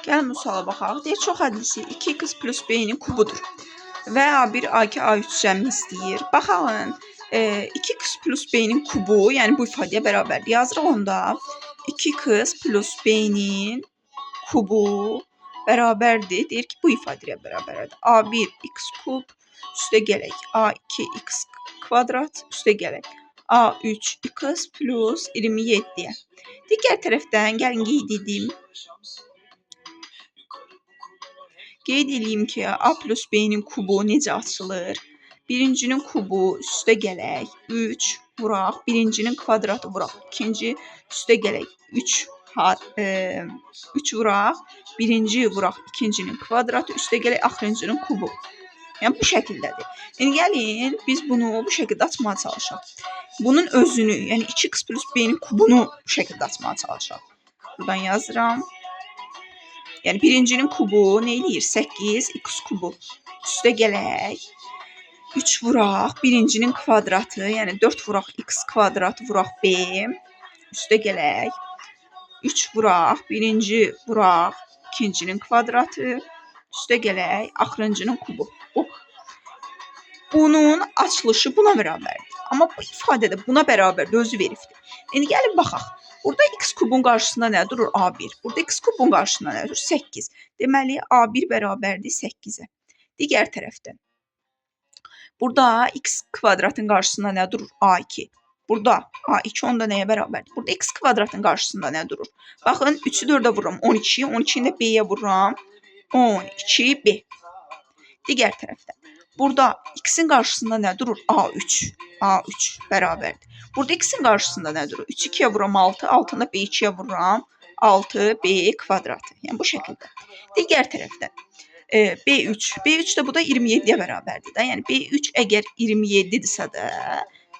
Gəlin bu suala baxaq. Deyir, çox hədlisi 2x plus b-nin kubudur. Və A1, A2, A3 cəmini istəyir. Baxalım, 2x plus b-nin kubu, yəni bu ifadəyə bərabərdir. Yazırıq onda 2x plus b-nin kubu bərabərdir. Deyir ki, bu ifadəyə bərabərdir. A1 x kub üstə gələk A2 x kvadrat üstə gələk A3 x plus 27-yə. Digər tərəfdən gəlin qeyd edeyim. Qeyd edeyim ki, A plus B-nin kubu necə açılır? Birincinin kubu üstə gələk 3 vuraq, birincinin kvadratı vuraq, ikinci üstə gələk 3 vuraq, birinci vuraq, ikincinin kvadratı üstə gələk axırıncının kubu. Yəni bu şəkildədir. Yəni gəlin biz bunu bu şəkildə açmağa çalışaq. Bunun özünü, yəni 2x plus b-nin kubunu bu şəkildə açmağa çalışaq. Buradan yazıram. Yəni birincinin kubu nə eləyir? 8x kubu üstə gələk 3 vuraq, birincinin kvadratı, yəni 4 vuraq x kvadratı vuraq b üstə gələk 3 vuraq, birinci vuraq, ikincinin kvadratı üstə gələk axırıncının kubu. Bunun açılışı buna bərabərdir. Amma bu ifadədə buna bərabərdir, özü veribdir. Yəni gəlin baxaq. Burada x kubun qarşısında nə durur? A1. Burada x kubun qarşısında nə durur? 8. Deməli, A1 bərabərdir 8-ə. Digər tərəfdən. Burada x kvadratın qarşısında nə durur? A2. Burada A2 onda nəyə bərabərdir? Burada x kvadratın qarşısında nə durur? Baxın, 3-ü 4-ə vururam 12, 12-ni də b-yə vururam 12b. Digər tərəfdən. Burada x-in qarşısında nə durur? A3. A3 bərabərdir. Burada x-in qarşısında nə durur? 3 2-yə vururam 6, 6-nı da b2-yə vururam 6b kvadratı. Yəni bu şəkildə. Digər tərəfdən b3. B3 də bu da 27-yə bərabərdir də. Yəni b3 əgər 27-dirsə də,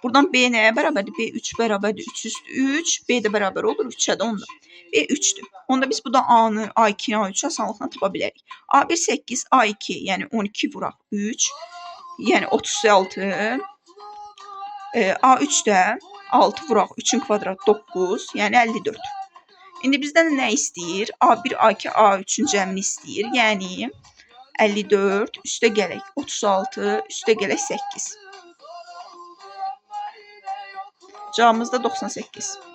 buradan b nəyə bərabərdir? b3 bərabərdir 3 üstü 3, b də bərabər olur 3-ə də onda. b3-dür. Onda biz burada a-nı, a2-ni, a3-ü asanlıqla tapa bilərik. a1 8, a2, yəni 12 vuraq 3, yəni 36. A3 də 6 vuraq 3-ün kvadratı 9, yəni 54. İndi bizdən nə istəyir? A1, A2, A3-ün cəmini istəyir. Yəni 54 üstə gələk 36 üstə gələk 8. Cavabımız da 98.